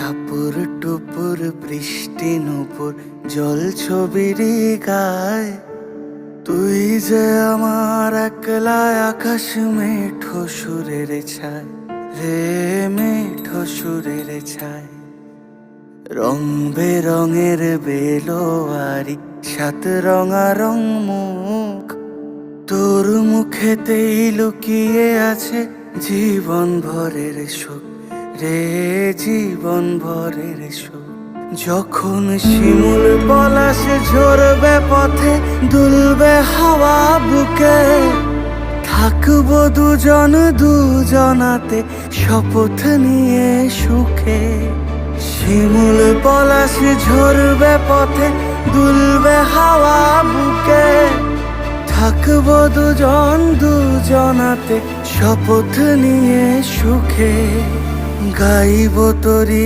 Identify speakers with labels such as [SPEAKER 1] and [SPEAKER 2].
[SPEAKER 1] টাপুর টুপুর বৃষ্টি নুপুর জল ছবিরি গায়, তুই যে আমার একলা আকাশ মেঠো সুরের ছায় রে, মেঠো সুরের ছায়। রং বেরঙের বেলোয়ারি সাত রঙারং মুখ, তোর মুখেতেই লুকিয়ে আছে জীবন ভরের সুখ রে, জীবন ভরের সুখ। যখন শিমুল পলাশ ঝরবে পথে, দুলবে হাওয়া বুকে, থাকবো দুজন দুজনাতে শপথ নিয়ে সুখে। শিমুল পলাশ ঝরবে পথে, দুলবে হাওয়া বুকে, থাকবো দুজন দুজনাতে শপথ নিয়ে সুখে। গাইব তোরি